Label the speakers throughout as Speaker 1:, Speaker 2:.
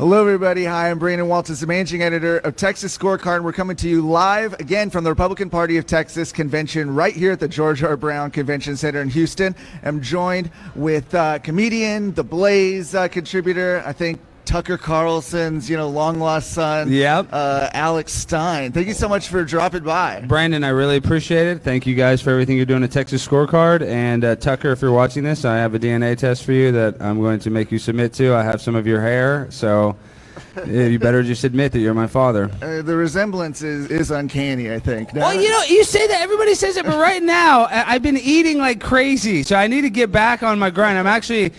Speaker 1: Hello, everybody. Hi, I'm Brandon Walters, the managing editor of Texas Scorecard. We're coming to you live again from the Republican Party of Texas convention right here at the George R. Brown Convention Center in Houston. I'm joined with comedian, The Blaze contributor, I think Tucker Carlson's, long lost son.
Speaker 2: Yep.
Speaker 1: Alex Stein. Thank you so much for dropping by.
Speaker 2: Brandon, I really appreciate it. Thank you guys for everything you're doing at Texas Scorecard. And Tucker, if you're watching this, I have a DNA test for you that I'm going to make you submit to. I have some of your hair, so you better just admit that you're my father.
Speaker 1: The resemblance is uncanny, I think. No?
Speaker 2: Well, you say that, everybody says it, but right now I've been eating like crazy, so I need to get back on my grind. I'm actually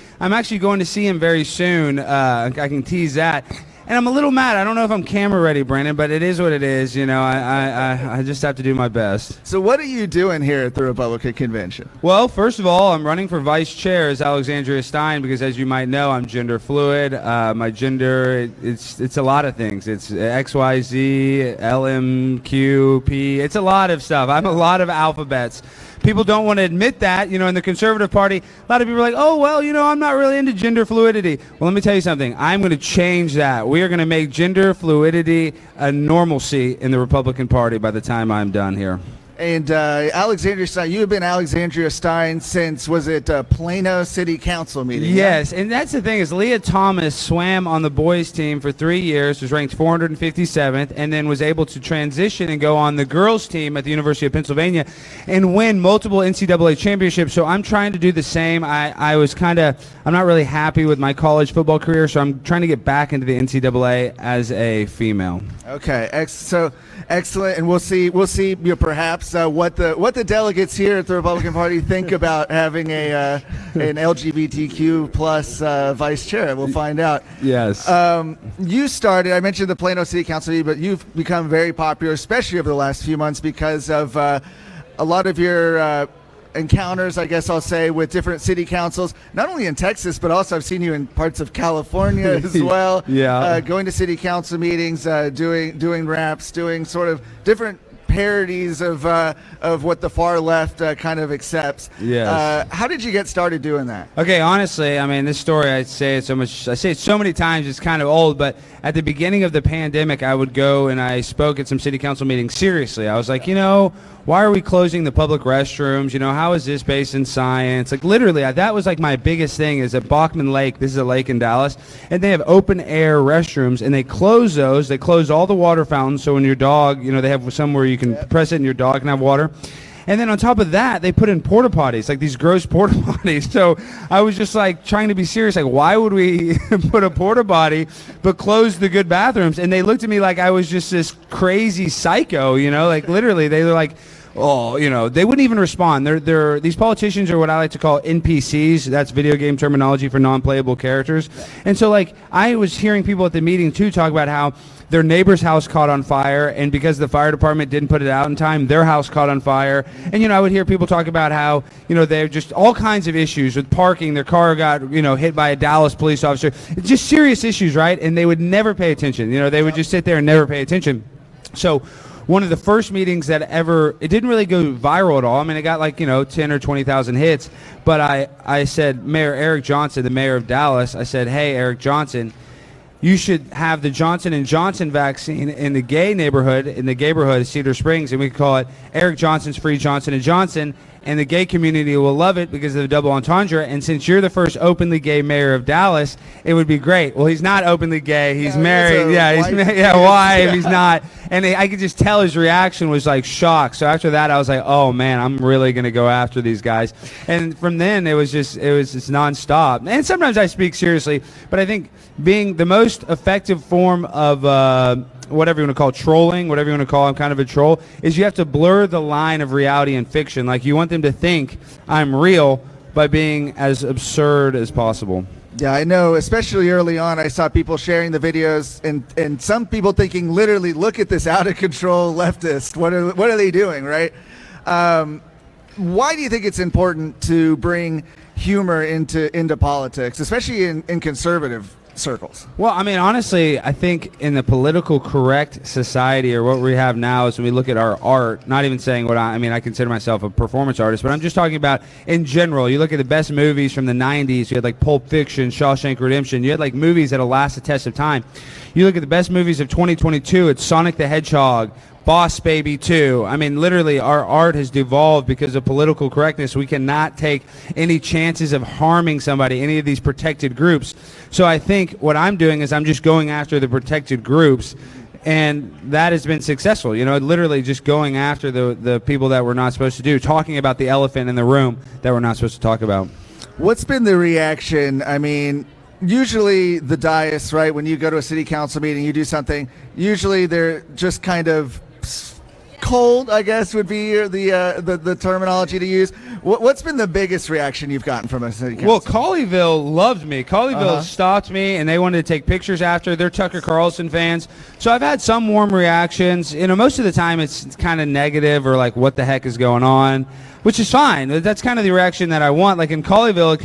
Speaker 2: going to see him very soon. I can tease that. And I'm a little mad. I don't know if I'm camera ready, Brandon, but it is what it is. I just have to do my best.
Speaker 1: So what are you doing here at the Republican convention?
Speaker 2: Well, first of all, I'm running for vice chair as Alexandria Stein because, as you might know, I'm gender fluid. My gender, it's a lot of things. It's XYZ, LMQP. It's a lot of stuff. I'm a lot of alphabets. People don't want to admit that, in the conservative party. A lot of people are like, oh, well, I'm not really into gender fluidity. Well, let me tell you something. I'm going to change that. We are going to make gender fluidity a normalcy in the Republican Party by the time I'm done here.
Speaker 1: And Alexandria Stein, you have been Alexandria Stein since, was it Plano City Council meeting?
Speaker 2: Yes, and that's the thing is Leah Thomas swam on the boys team for 3 years, was ranked 457th, and then was able to transition and go on the girls team at the University of Pennsylvania and win multiple NCAA championships. So I'm trying to do the same. I'm not really happy with my college football career, so I'm trying to get back into the NCAA as a female.
Speaker 1: Okay, so excellent, and we'll see perhaps what the delegates here at the Republican Party think about having an LGBTQ plus vice chair. We'll find out.
Speaker 2: Yes.
Speaker 1: You started. I mentioned the Plano City Council meeting, but you've become very popular, especially over the last few months, because of a lot of your encounters, I guess I'll say, with different city councils, not only in Texas, but also I've seen you in parts of California as well.
Speaker 2: Yeah.
Speaker 1: Going to city council meetings, doing raps, doing sort of different parodies of what the far left kind of accepts.
Speaker 2: Yes.
Speaker 1: How did you get started doing that?
Speaker 2: Okay, honestly, this story, I say it so many times, it's kind of old, but at the beginning of the pandemic, I would go and I spoke at some city council meetings. Seriously, I was like, why are we closing the public restrooms? How is this based in science? Like, literally, that was like my biggest thing is at Bachman Lake. This is a lake in Dallas, and they have open air restrooms, and they close those. They close all the water fountains, so when your dog, they have somewhere you can press it and your dog can have water. And then on top of that, they put in porta potties, like these gross porta potties. So I was just like trying to be serious, like, why would we put a porta potty but close the good bathrooms? And they looked at me like I was just this crazy psycho, like literally they were like, oh, they wouldn't even respond. These politicians are what I like to call NPCs. That's video game terminology for non-playable characters. And so like I was hearing people at the meeting too talk about how their neighbor's house caught on fire, and because the fire department didn't put it out in time, their house caught on fire. And, I would hear people talk about how, they're just all kinds of issues with parking. Their car got, hit by a Dallas police officer. It's just serious issues, right? And they would never pay attention. They would just sit there and never pay attention. So one of the first meetings that it didn't really go viral at all. It got like, 10 or 20,000 hits. But I said, Mayor Eric Johnson, the mayor of Dallas, I said, hey, Eric Johnson, you should have the Johnson & Johnson vaccine in the gay neighborhood, of Cedar Springs, and we could call it Eric Johnson's Free Johnson & Johnson, and the gay community will love it because of the double entendre, and since you're the first openly gay mayor of Dallas, it would be great. Well, he's not openly gay. He's married. Wife. He's not. And I could just tell his reaction was like shock. So after that, I was like, oh, man, I'm really going to go after these guys. And from then, it was just nonstop. And sometimes I speak seriously, but I think being the most effective form of whatever you want to call trolling, whatever you want to call, I'm kind of a troll, is you have to blur the line of reality and fiction. Like, you want them to think I'm real by being as absurd as possible.
Speaker 1: Yeah, I know, especially early on, I saw people sharing the videos and some people thinking, literally, look at this out-of-control leftist. What are they doing, right? Why do you think it's important to bring humor into politics, especially in conservative circles?
Speaker 2: Well, I mean, honestly, I think in the political correct society, or what we have now, is when we look at our art, not even saying what I mean, I consider myself a performance artist, but I'm just talking about in general. You look at the best movies from the 90s, you had like Pulp Fiction, Shawshank Redemption, you had like movies that'll last the test of time. You look at the best movies of 2022, it's Sonic the Hedgehog, Boss Baby 2. I mean, literally, our art has devolved because of political correctness. We cannot take any chances of harming somebody, any of these protected groups. So I think what I'm doing is I'm just going after the protected groups, and that has been successful. You know, literally just going after the people that we're not supposed to do, talking about the elephant in the room that we're not supposed to talk about.
Speaker 1: What's been the reaction? I mean, usually the dais, right, when you go to a city council meeting, you do something, usually they're just kind of cold, I guess would be the terminology to use. What's been the biggest reaction you've gotten from a city council?
Speaker 2: Well, Colleyville loved me. Colleyville stopped me, and they wanted to take pictures after. They're Tucker Carlson fans. So I've had some warm reactions. You know, most of the time it's kind of negative or like, what the heck is going on? Which is fine. That's kind of the reaction that I want. Like in Colleyville,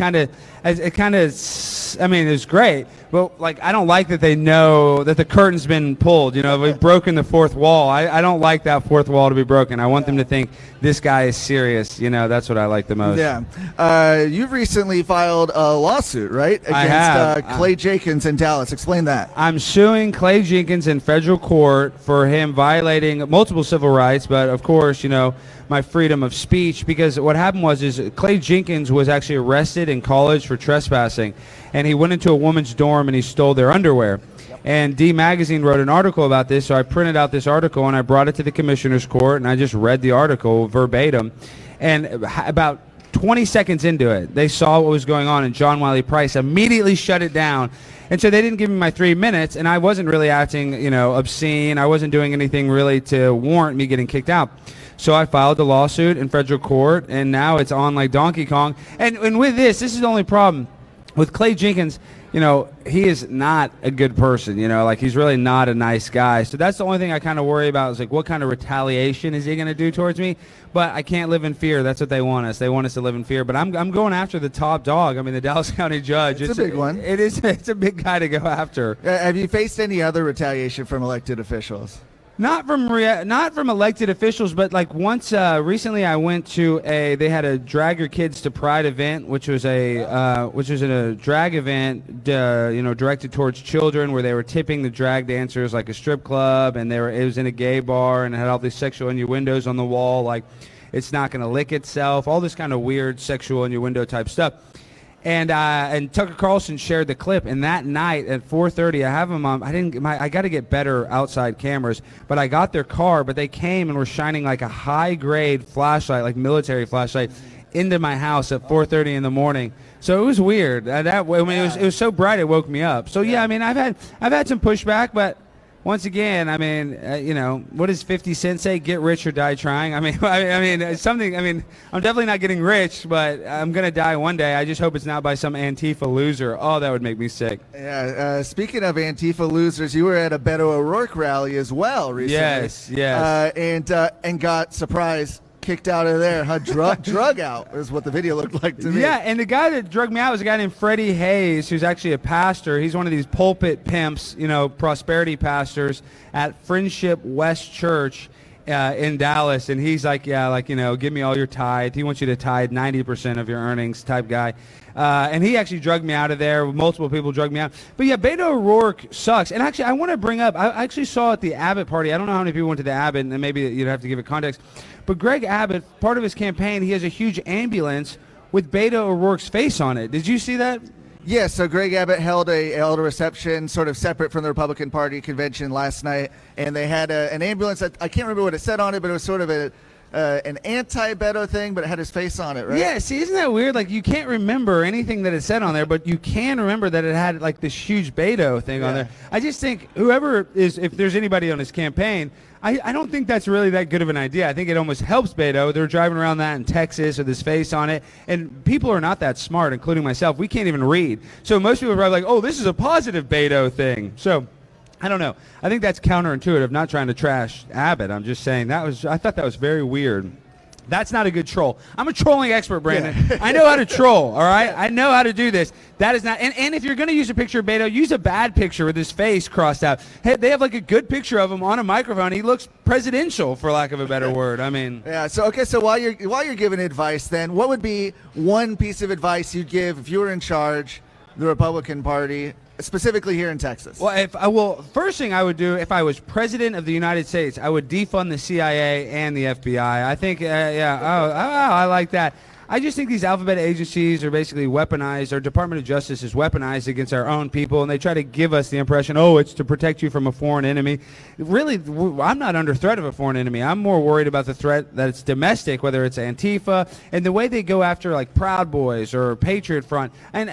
Speaker 2: I mean, it was great. But like, I don't like that they know that the curtain's been pulled. You know, we've broken the fourth wall. I don't like that fourth wall to be broken. I want them to think this guy is serious. You know, that's what I like the most.
Speaker 1: Yeah. You've recently filed a lawsuit, right? Against Clay Jenkins in Dallas. Explain that.
Speaker 2: I'm suing Clay Jenkins in federal court for him violating multiple civil rights, but of course, you know, my freedom of speech, because what happened was Clay Jenkins was actually arrested in college for trespassing, and he went into a woman's dorm and he stole their underwear. And D Magazine wrote an article about this, so I printed out this article and I brought it to the commissioner's court, and I just read the article verbatim. And about 20 seconds into it, they saw what was going on, and John Wiley Price immediately shut it down. And so they didn't give me my 3 minutes, and I wasn't really acting, you know, obscene. I wasn't doing anything really to warrant me getting kicked out. So I filed the lawsuit in federal court, and now it's on like Donkey Kong. And with this is the only problem. With Clay Jenkins, you know, he is not a good person, you know, like he's really not a nice guy. So that's the only thing I kind of worry about is like, what kind of retaliation is he going to do towards me? But I can't live in fear. That's what they want us. They want us to live in fear. But I'm going after the top dog. I mean, the Dallas County judge.
Speaker 1: It's a big one.
Speaker 2: It is. It's a big guy to go after.
Speaker 1: Have you faced any other retaliation from elected officials?
Speaker 2: Not from elected officials, but like once recently I went to they had a Drag Your Kids to Pride event, which was a drag event, you know, directed towards children, where they were tipping the drag dancers like a strip club, and it was in a gay bar, and it had all these sexual innuendos on the wall, like it's not going to lick itself, all this kind of weird sexual innuendo type stuff. And Tucker Carlson shared the clip, and that night at 4:30, I have them on. I got to get better outside cameras, but I got their car, but they came and were shining like a high-grade flashlight, like military flashlight, into my house at 4:30 in the morning. So it was weird. It was so bright it woke me up. So yeah, I mean, I've had some pushback, but once again, I mean, you know, what does 50 Cent say? Get rich or die trying. I mean, something. I mean, I'm definitely not getting rich, but I'm gonna die one day. I just hope it's not by some Antifa loser. Oh, that would make me sick.
Speaker 1: Yeah. Speaking of Antifa losers, you were at a Beto O'Rourke rally as well recently.
Speaker 2: Yes.
Speaker 1: And got surprised. Kicked out of there, huh? Drug out is what the video looked like to me.
Speaker 2: Yeah, and the guy that drugged me out was a guy named Freddie Hayes, who's actually a pastor. He's one of these pulpit pimps, you know, prosperity pastors at Friendship West Church in Dallas. And he's like, yeah, like, you know, give me all your tithe. He wants you to tithe 90% of your earnings type guy. And he actually drugged me out of there. Multiple people drugged me out. But yeah, Beto O'Rourke sucks. And actually, I want to bring up, I actually saw at the Abbott party, I don't know how many people went to the Abbott, and maybe you'd have to give it context, but Greg Abbott, part of his campaign, he has a huge ambulance with Beto O'Rourke's face on it. Did you see that?
Speaker 1: Yeah, so Greg Abbott held a reception sort of separate from the Republican Party convention last night, and they had an ambulance. I can't remember what it said on it, but it was sort of an anti-Beto thing, but it had his face on it, right?
Speaker 2: Yeah, see, isn't that weird? Like, you can't remember anything that it said on there, but you can remember that it had, like, this huge Beto thing on there. I just think whoever is, if there's anybody on his campaign, I don't think that's really that good of an idea. I think it almost helps Beto. They're driving around that in Texas with his face on it, and people are not that smart, including myself. We can't even read. So most people are probably like, oh, this is a positive Beto thing. So I don't know. I think that's counterintuitive, not trying to trash Abbott. I'm just saying I thought that was very weird. That's not a good troll. I'm a trolling expert, Brandon. Yeah. I know how to troll, all right? I know how to do this. That is not, and if you're going to use a picture of Beto, use a bad picture with his face crossed out. Hey, they have like a good picture of him on a microphone. He looks presidential, for lack of a better word. I mean.
Speaker 1: Yeah, so while you're giving advice then, what would be one piece of advice you'd give if you were in charge of the Republican Party, specifically here in Texas?
Speaker 2: Well, first thing I would do if I was president of the United States, I would defund the CIA and the FBI. I think, I like that. I just think these alphabet agencies are basically weaponized. Our Department of Justice is weaponized against our own people, and they try to give us the impression, oh, it's to protect you from a foreign enemy. Really, I'm not under threat of a foreign enemy. I'm more worried about the threat that it's domestic, whether it's Antifa, and the way they go after, like, Proud Boys or Patriot Front. And,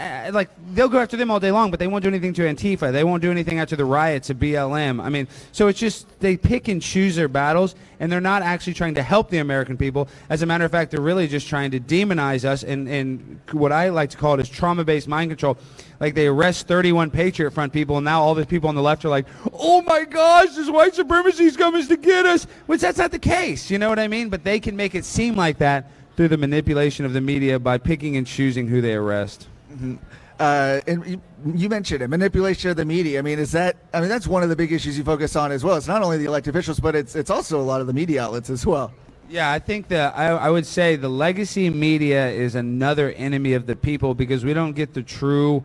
Speaker 2: they'll go after them all day long, but they won't do anything to Antifa. They won't do anything after the riots of BLM. I mean, so it's just they pick and choose their battles, and they're not actually trying to help the American people. As a matter of fact, they're really just trying to demonize us and what I like to call it is trauma-based mind control. Like they arrest 31 Patriot Front people, and now all the people on the left are like, oh my gosh, this white supremacy's coming to get us, which that's not the case, you know what I mean? But they can make it seem like that through the manipulation of the media by picking and choosing who they arrest.
Speaker 1: Mm-hmm. And you mentioned it, manipulation of the media. I mean, that's one of the big issues you focus on as well. It's not only the elected officials, but it's also a lot of the media outlets as well.
Speaker 2: Yeah, I think that I would say the legacy media is another enemy of the people because we don't get the true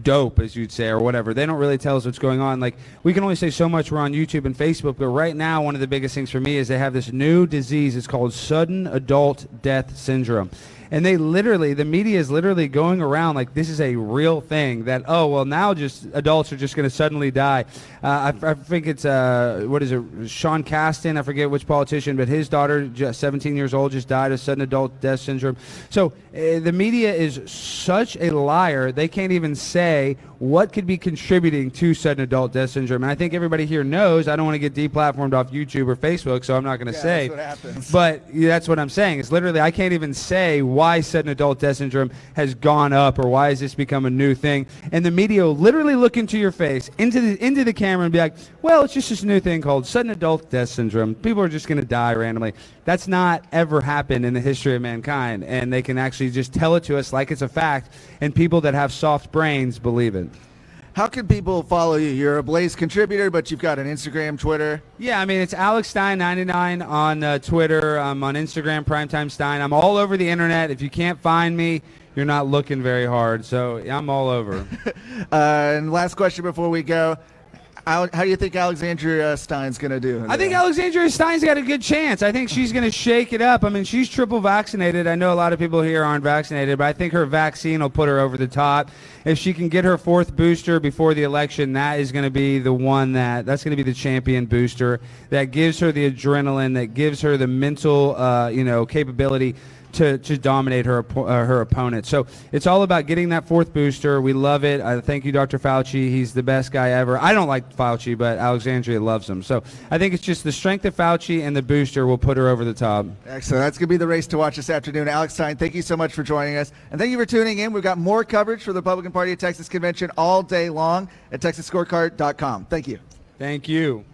Speaker 2: dope, as you'd say, or whatever. They don't really tell us what's going on. Like, we can only say so much. We're on YouTube and Facebook, but right now one of the biggest things for me is they have this new disease. It's called sudden adult death syndrome. And the media is literally going around like this is a real thing that, oh, well, now just adults are just going to suddenly die. I think it's, Sean Casten, I forget which politician, but his daughter, just 17 years old, just died of sudden adult death syndrome. So the media is such a liar, they can't even say what could be contributing to sudden adult death syndrome. And I think everybody here knows, I don't want to get deplatformed off YouTube or Facebook, so I'm not going to say.
Speaker 1: That's what happens.
Speaker 2: But that's what I'm saying. It's literally, I can't even say why sudden adult death syndrome has gone up or why has this become a new thing. And the media will literally look into your face, into the camera and be like, well, it's just this new thing called sudden adult death syndrome. People are just going to die randomly. That's not ever happened in the history of mankind. And they can actually just tell it to us like it's a fact. And people that have soft brains believe it.
Speaker 1: How can people follow you? You're a Blaze contributor, but you've got an Instagram, Twitter.
Speaker 2: Yeah, I mean, it's Alex Stein 99 on Twitter. I'm on Instagram, Primetime Stein. I'm all over the internet. If you can't find me, you're not looking very hard. So I'm all over.
Speaker 1: And last question before we go. How do you think Alexandria Stein's going to do?
Speaker 2: I think Alexandria Stein's got a good chance. I think she's going to shake it up. I mean, she's triple vaccinated. I know a lot of people here aren't vaccinated, but I think her vaccine will put her over the top. If she can get her fourth booster before the election, that is going to be the one that's going to be the champion booster that gives her the adrenaline, that gives her the mental, capability to dominate her opponent. So it's all about getting that fourth booster. We love it. Thank you, Dr. Fauci. He's the best guy ever. I don't like Fauci, but Alexandria loves him. So I think it's just the strength of Fauci and the booster will put her over the top.
Speaker 1: Excellent. That's going to be the race to watch this afternoon. Alex Stein, thank you so much for joining us. And thank you for tuning in. We've got more coverage for the Republican Party of Texas Convention all day long at TexasScorecard.com. Thank you.
Speaker 2: Thank you.